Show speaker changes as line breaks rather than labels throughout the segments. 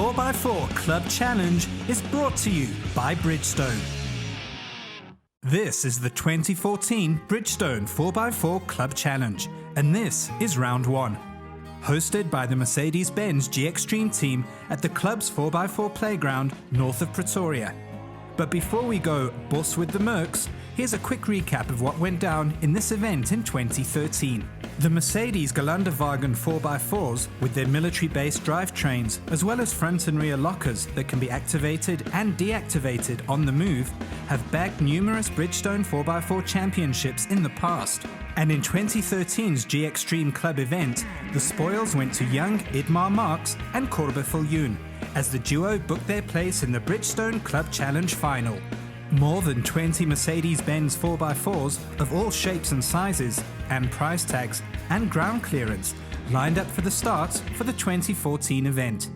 4x4 Club Challenge is brought to you by Bridgestone. This is the 2014 Bridgestone 4x4 Club Challenge, and this is round 1. Hosted by the Mercedes-Benz G-Extreme team at the club's 4x4 playground north of Pretoria. But before we go boss with the Mercs, here's a quick recap of what went down in this event in 2013. The Mercedes Gelandewagens 4x4s, with their military-based drivetrains, as well as front and rear lockers that can be activated and deactivated on the move, have bagged numerous Bridgestone 4x4 championships in the past. And in 2013's G-Extreme Club event, the spoils went to young Idmar Marx and Corbe Viljoen, as the duo booked their place in the Bridgestone Club Challenge final. More than 20 Mercedes-Benz 4x4s of all shapes and sizes, and price tags and ground clearance lined up for the start for the 2014 event.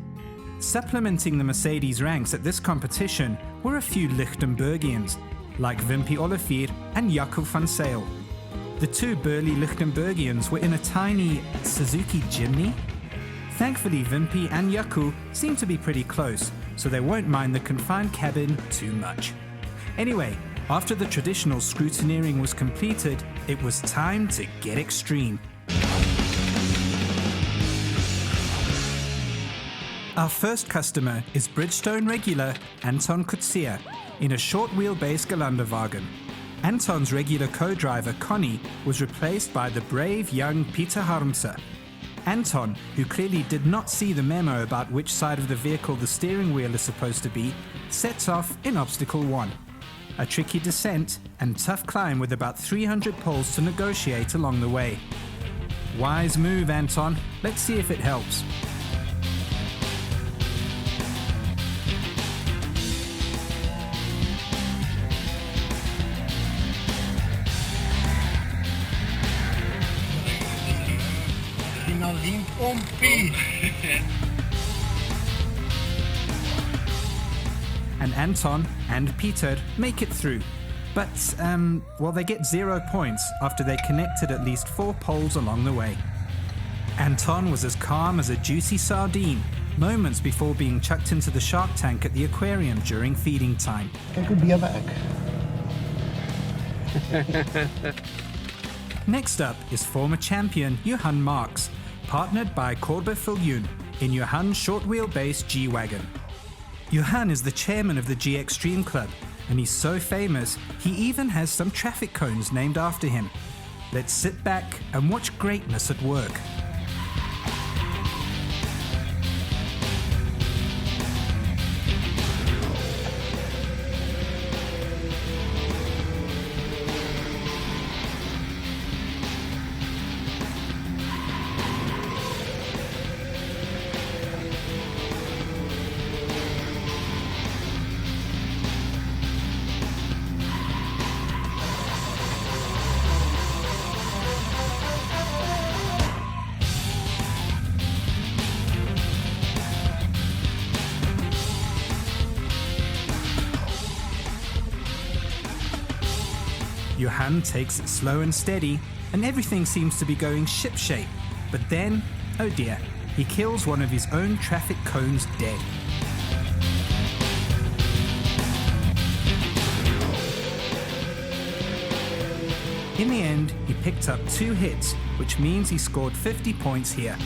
Supplementing the Mercedes ranks at this competition were a few Lichtenbergians, like Wimpy Olivier and Jaco van Sale. The two burly Lichtenbergians were in a tiny Suzuki Jimny. Thankfully, Wimpy and Jaco seem to be pretty close, so they won't mind the confined cabin too much. Anyway, after the traditional scrutineering was completed, it was time to get extreme. Our first customer is Bridgestone regular Anton Kutsia in a short wheelbase Gelandewagen. Anton's regular co-driver Connie was replaced by the brave young Peter Harmse. Anton, who clearly did not see the memo about which side of the vehicle the steering wheel is supposed to be, sets off in obstacle 1. A tricky descent and tough climb with about 300 poles to negotiate along the way. Wise move, Anton. Let's see if it helps. And Anton and Peter make it through. But, they get 0 points after they connected at least 4 poles along the way. Anton was as calm as a juicy sardine, moments before being chucked into the shark tank at the aquarium during feeding time.
Kijk hoe beerwerk.
Next up is former champion Johan Marx, partnered by Corbe Viljoen in Johan's short wheelbase G-Wagon. Johan is the chairman of the G-Extreme Club, and he's so famous, he even has some traffic cones named after him. Let's sit back and watch greatness at work. Johan takes it slow and steady, and everything seems to be going shipshape. But then, oh dear, he kills one of his own traffic cones dead. In the end, he picked up 2 hits, which means he scored 50 points here.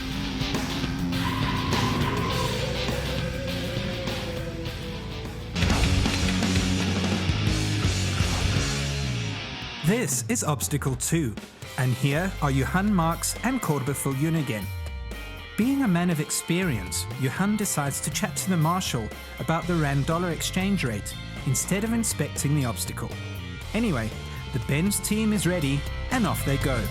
This is obstacle 2, and here are Johan Marx and Corbe Viljoen again. Being a man of experience, Johan decides to chat to the marshal about the rand-dollar exchange rate instead of inspecting the obstacle. Anyway, the Benz team is ready, and off they go.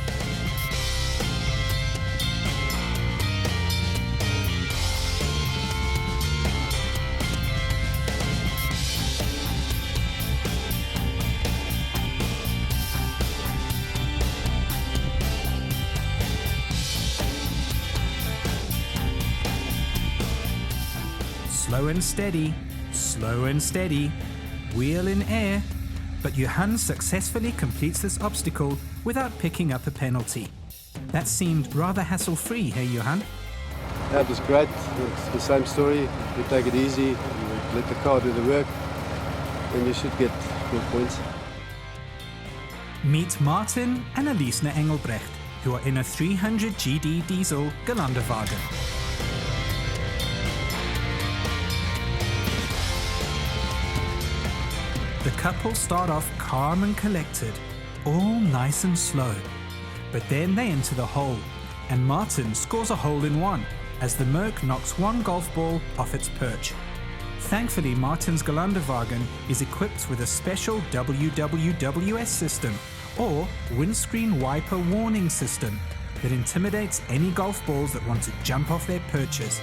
Slow and steady, wheel in air, but Johan successfully completes this obstacle without picking up a penalty. That seemed rather hassle-free, hey Johan?
That was great. It's the same story. You take it easy, you let the car do the work, and you should get good points.
Meet Martin and Alice Engelbrecht, who are in a 300 GD diesel Gelandewagen. The couple start off calm and collected, all nice and slow. But then they enter the hole, and Martin scores a hole-in-one as the Merc knocks one golf ball off its perch. Thankfully, Martin's Gelandewagen is equipped with a special WWWS system, or windscreen wiper warning system, that intimidates any golf balls that want to jump off their perches.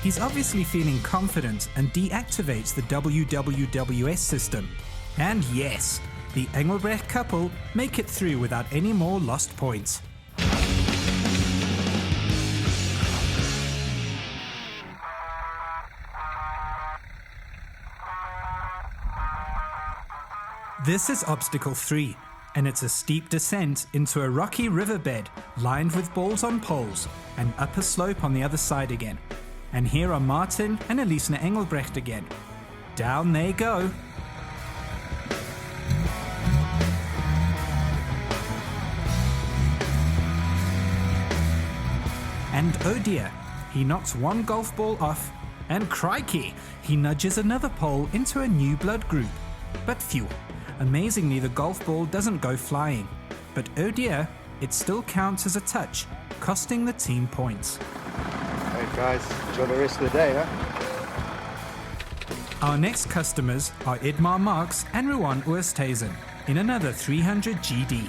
He's obviously feeling confident and deactivates the WWWS system. And yes, the Engelbrecht couple make it through without any more lost points. This is obstacle 3, and it's a steep descent into a rocky riverbed lined with balls on poles and up a slope on the other side again. And here are Martin and Alice Engelbrecht again. Down they go. And oh dear, he knocks one golf ball off, and crikey, he nudges another pole into a new blood group. But phew, amazingly the golf ball doesn't go flying. But oh dear, it still counts as a touch, costing the team points.
Hey guys, enjoy the rest of the day, huh?
Our next customers are Idmar Marx and Ruan Oosthuizen in another 300 GD.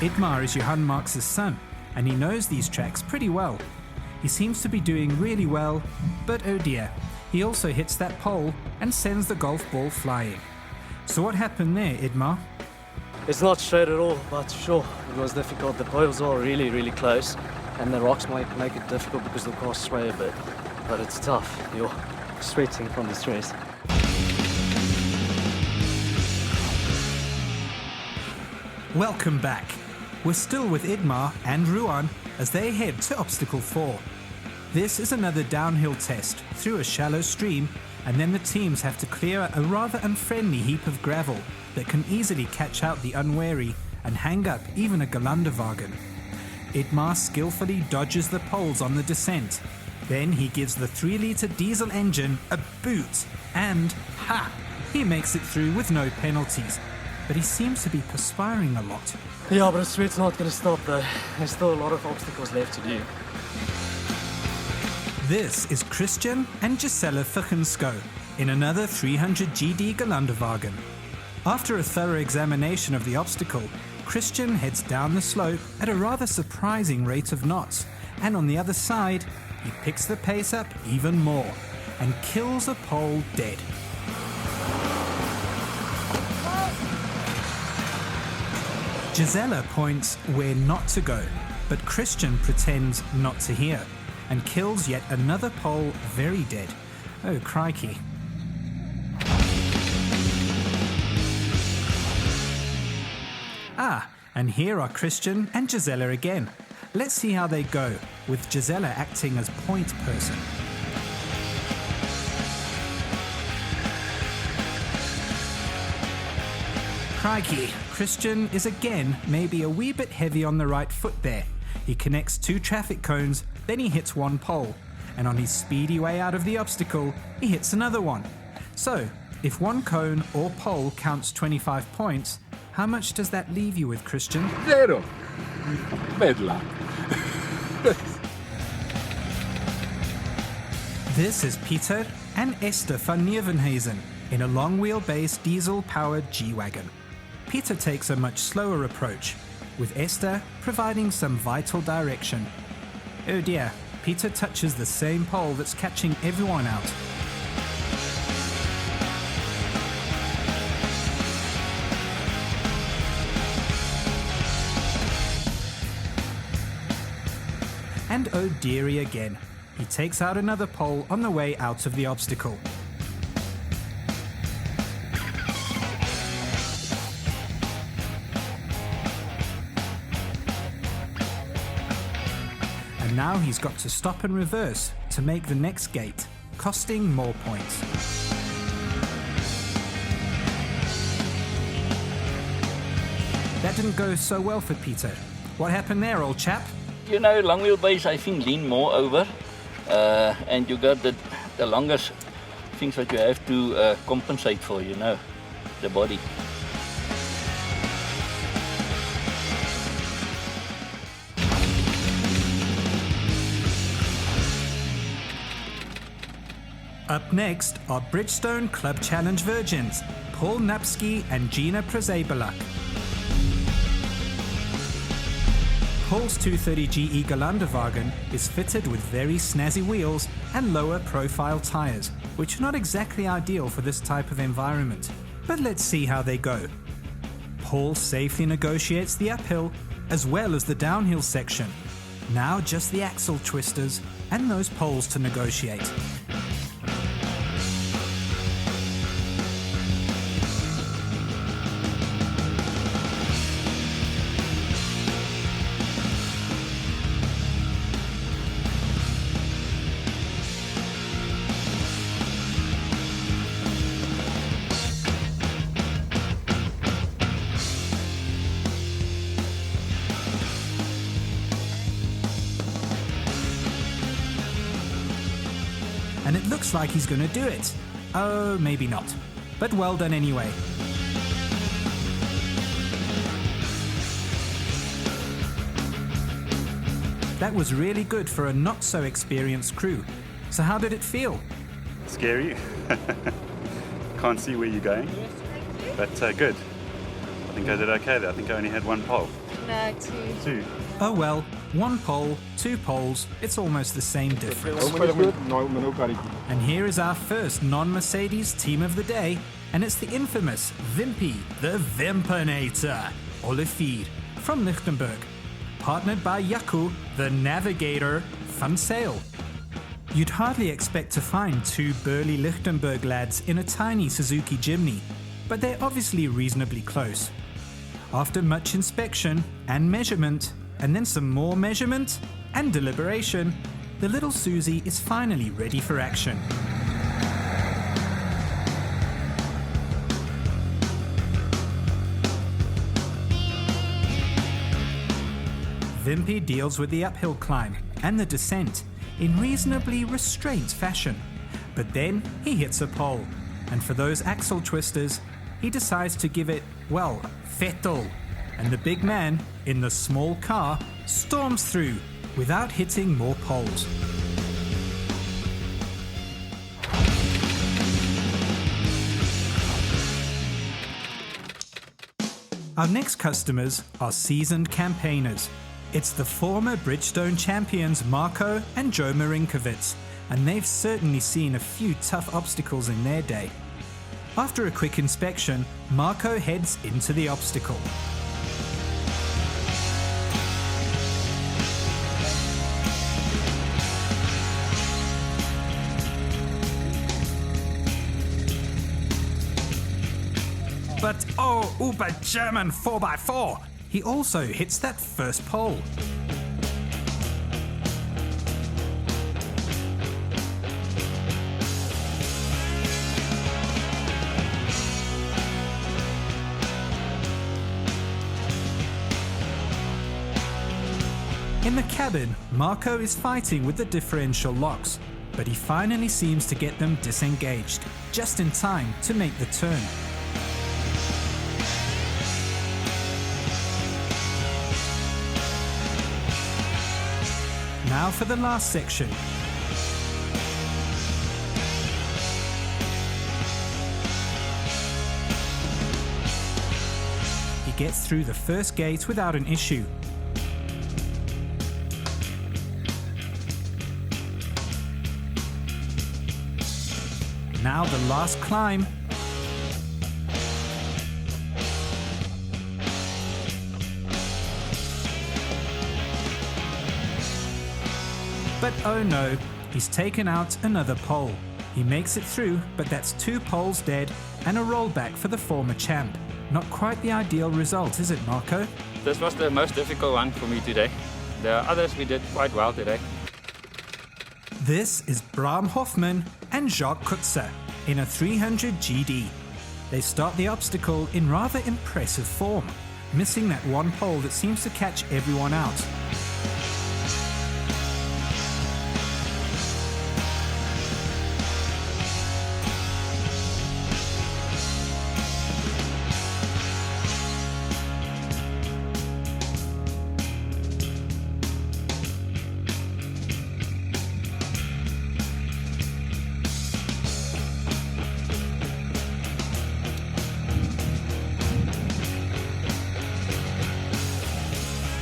Idmar is Johan Marx's son, and he knows these tracks pretty well. He seems to be doing really well, but oh dear, he also hits that pole and sends the golf ball flying. So what happened there, Idmar?
It's not straight at all, but sure, it was difficult. The poles are really, really close, and the rocks might make it difficult because the cars sway a bit. But it's tough. You're sweating from the stress.
Welcome back. We're still with Idmar and Ruan as they head to obstacle 4. This is another downhill test through a shallow stream, and then the teams have to clear a rather unfriendly heap of gravel that can easily catch out the unwary and hang up even a Gelandewagen. Idmar skillfully dodges the poles on the descent. Then he gives the 3-litre diesel engine a boot, and ha! He makes it through with no penalties. But he seems to be perspiring a lot.
Yeah, but the sweat's not going to stop though. There's still a lot of obstacles left to do.
This is Christian and Gisela Fuchensko in another 300 GD Gelandewagen. After a thorough examination of the obstacle, Christian heads down the slope at a rather surprising rate of knots, and on the other side, he picks the pace up even more and kills a pole dead. Gisela points where not to go, but Christian pretends not to hear and kills yet another pole very dead. Oh, crikey. And here are Christian and Gisela again. Let's see how they go, with Gisela acting as point person. Crikey, Christian is again maybe a wee bit heavy on the right foot there. He connects 2 traffic cones, then he hits 1 pole, and on his speedy way out of the obstacle, he hits another one. So, if 1 cone or pole counts 25 points, how much does that leave you with, Christian?
0. Bad luck.
This is Peter and Esther van Nieuwenhuizen in a long wheelbase diesel-powered G-Wagon. Peter takes a much slower approach, with Esther providing some vital direction. Oh dear, Peter touches the same pole that's catching everyone out. And oh dearie again. He takes out another pole on the way out of the obstacle. And now he's got to stop and reverse to make the next gate, costing more points. That didn't go so well for Peter. What happened there, old chap?
You know, long wheelbase, I think, lean more over, and you got the longest things that you have to compensate for, you know, the body.
Up next are Bridgestone Club Challenge virgins, Paul Napski and Gina Przebylak. Paul's 230 GE Gelandewagen is fitted with very snazzy wheels and lower profile tyres, which are not exactly ideal for this type of environment. But let's see how they go. Paul safely negotiates the uphill as well as the downhill section. Now just the axle twisters and those poles to negotiate. And it looks like he's going to do it. Oh, maybe not. But well done anyway. That was really good for a not so experienced crew. So how did it feel?
Scary. Can't see where you're going. But good. I think I did okay there. I think I only had one pole.
No, two.
Oh well, one pole, two poles, it's almost the same difference. And here is our first non-Mercedes team of the day, and it's the infamous Wimpy, the Wimpinator, Olivier from Lichtenberg, partnered by Jaco, the Navigator van Sail. You'd hardly expect to find two burly Lichtenberg lads in a tiny Suzuki Jimny, but they're obviously reasonably close. After much inspection and measurement, and then some more measurement and deliberation, the little Susie is finally ready for action. Wimpy deals with the uphill climb and the descent in reasonably restrained fashion. But then he hits a pole, and for those axle twisters, he decides to give it, well, fettle. And the big man, in the small car, storms through without hitting more poles. Our next customers are seasoned campaigners. It's the former Bridgestone champions Marco and Joe Marinkovic, and they've certainly seen a few tough obstacles in their day. After a quick inspection, Marco heads into the obstacle. But oh, uber German 4x4! He also hits that first pole. In the cabin, Marco is fighting with the differential locks, but he finally seems to get them disengaged, just in time to make the turn. Now for the last section. He gets through the first gate without an issue. Now the last climb. But oh no, he's taken out another pole. He makes it through, but that's 2 poles dead and a rollback for the former champ. Not quite the ideal result, is it, Marco?
This was the most difficult one for me today. The others we did quite well today.
This is Bram Hoffman and Jacques Kutzer in a 300 GD. They start the obstacle in rather impressive form, missing that one pole that seems to catch everyone out.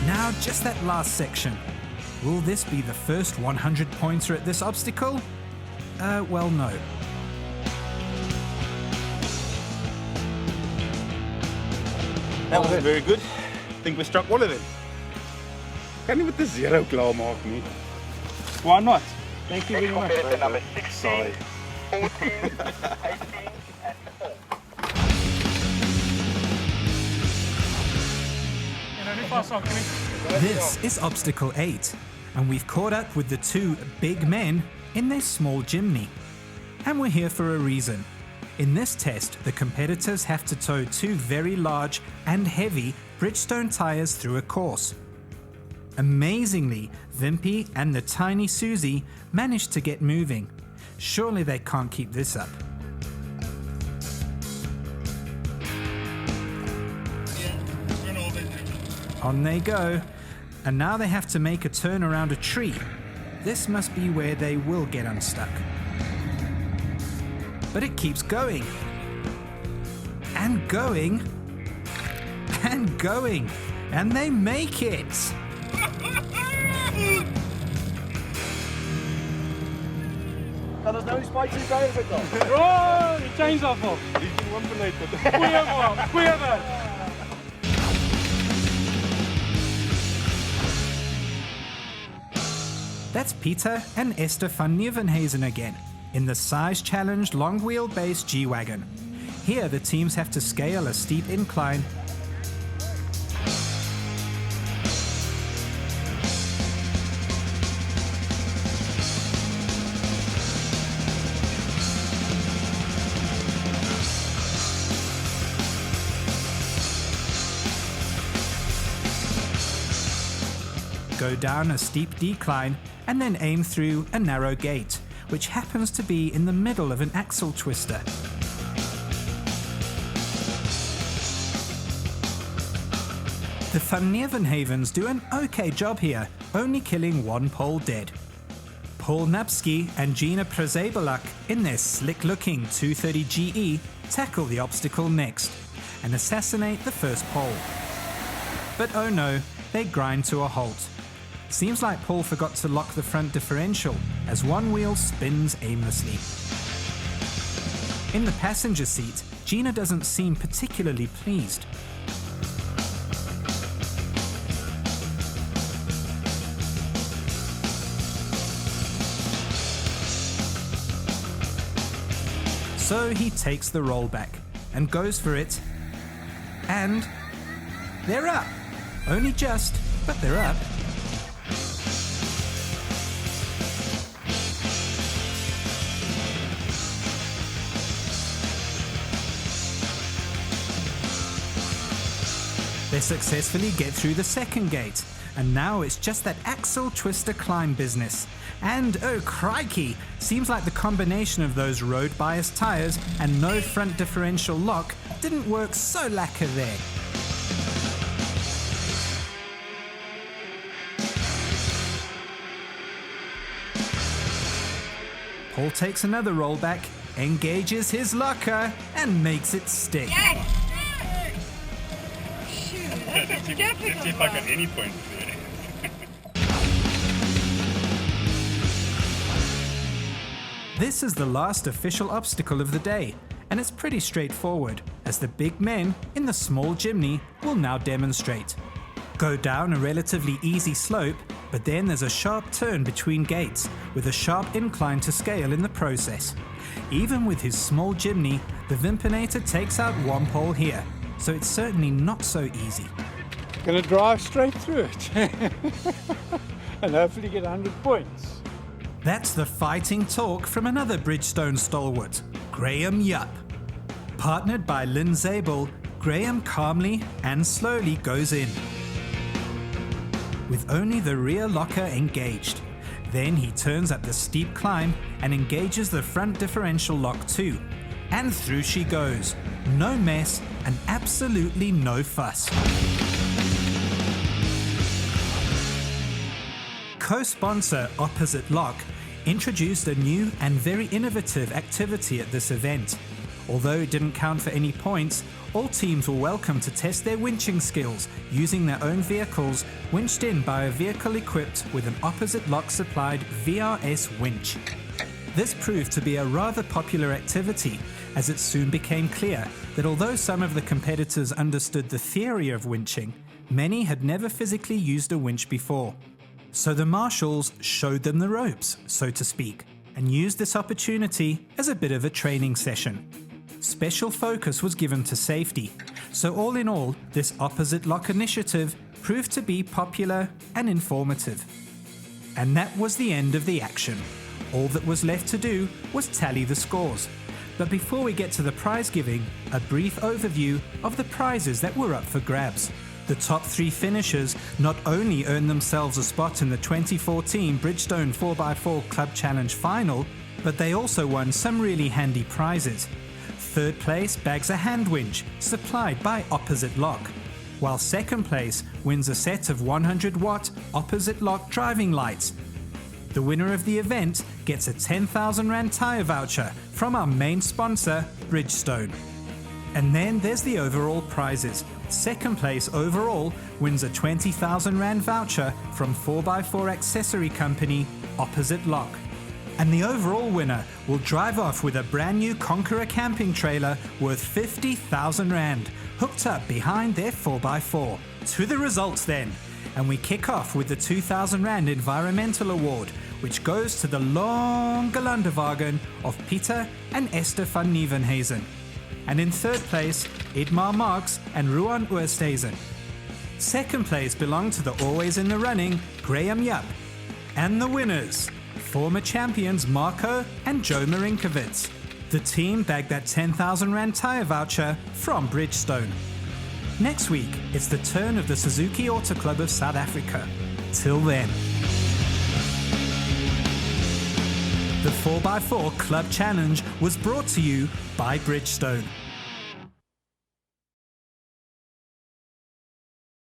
Now, just that last section. Will this be the first 100-pointer at this obstacle? Well, no.
That was very good. I think we struck all of them. Kan nie met 'n 0 klaarmaak nie. Why not? Thank you very much. Sorry.
This is obstacle 8, and we've caught up with the 2 big men in their small chimney. And we're here for a reason. In this test, the competitors have to tow 2 very large and heavy Bridgestone tyres through a course. Amazingly, Wimpy and the tiny Susie managed to get moving. Surely they can't keep this up. On they go, and now they have to make a turn around a tree. This must be where they will get unstuck. But it keeps going. And going. And going. And they make it!
Kan ons nou die spikes in die tyre sit dan?
Oh, die chains afval. Die is gewoon beneden. Goeie man, goeie werk.
That's Peter and Esther van Nieuwenhuizen again, in the size-challenged long-wheelbase G-Wagon. Here the teams have to scale a steep incline go down a steep decline and then aim through a narrow gate, which happens to be in the middle of an axle twister. The Van Nieuwenhuizens do an okay job here, only killing 1 pole dead. Paul Napski and Gina Przebelak in their slick-looking 230 GE tackle the obstacle next and assassinate the first pole. But oh no, they grind to a halt. Seems like Paul forgot to lock the front differential as one wheel spins aimlessly. In the passenger seat, Gina doesn't seem particularly pleased. So he takes the rollback and goes for it. And they're up. Only just, but they're up. They successfully get through the second gate, and now it's just that axle twister climb business. And oh crikey, seems like the combination of those road bias tyres and no front differential lock didn't work so lacquer there. Paul takes another rollback, engages his locker, and makes it stick.
Let's see if I got any points there.
This is the last official obstacle of the day, and it's pretty straightforward, as the big men in the small chimney will now demonstrate. Go down a relatively easy slope, But then there's a sharp turn between gates, with a sharp incline to scale in the process. Even with his small chimney, the Vimpinator takes out one pole here, so it's certainly not so easy.
Gonna drive straight through it and hopefully get 100 points.
That's the fighting talk from another Bridgestone stalwart, Graham Yupp. Partnered by Lynn Zabel, Graham calmly and slowly goes in, with only the rear locker engaged. Then he turns up the steep climb and engages the front differential lock too. And through she goes. No mess and absolutely no fuss. Co-sponsor Opposite Lock introduced a new and very innovative activity at this event. Although it didn't count for any points, all teams were welcome to test their winching skills using their own vehicles winched in by a vehicle equipped with an Opposite Lock supplied VRS winch. This proved to be a rather popular activity, as it soon became clear that although some of the competitors understood the theory of winching, many had never physically used a winch before. So the marshals showed them the ropes, so to speak, and used this opportunity as a bit of a training session. Special focus was given to safety, so all in all, this Opposite Lock initiative proved to be popular and informative. And that was the end of the action. All that was left to do was tally the scores. But before we get to the prize giving, a brief overview of the prizes that were up for grabs. The top 3 finishers not only earned themselves a spot in the 2014 Bridgestone 4x4 Club Challenge final, but they also won some really handy prizes. Third place bags a hand winch supplied by Opposite Lock, while second place wins a set of 100-watt Opposite Lock driving lights. The winner of the event gets a 10,000 Rand tyre voucher from our main sponsor, Bridgestone. And then there's the overall prizes. Second place overall wins a 20,000 Rand voucher from 4x4 accessory company Opposite Lock. And the overall winner will drive off with a brand new Conqueror camping trailer worth 50,000 Rand, hooked up behind their 4x4. To the results then, and we kick off with the 2,000 Rand Environmental Award, which goes to the long Gelandewagen of Pieter and Esther van Nieuwenhuizen. And in third place, Idmar Marx and Ruan Oosthuizen. Second place belonged to the always in the running Graham Yupp. And the winners, former champions Marco and Joe Marinkovitz. The team bagged that 10,000 Rand tyre voucher from Bridgestone. Next week, it's the turn of the Suzuki Auto Club of South Africa. Till then. The 4x4 Club Challenge was brought to you by Bridgestone.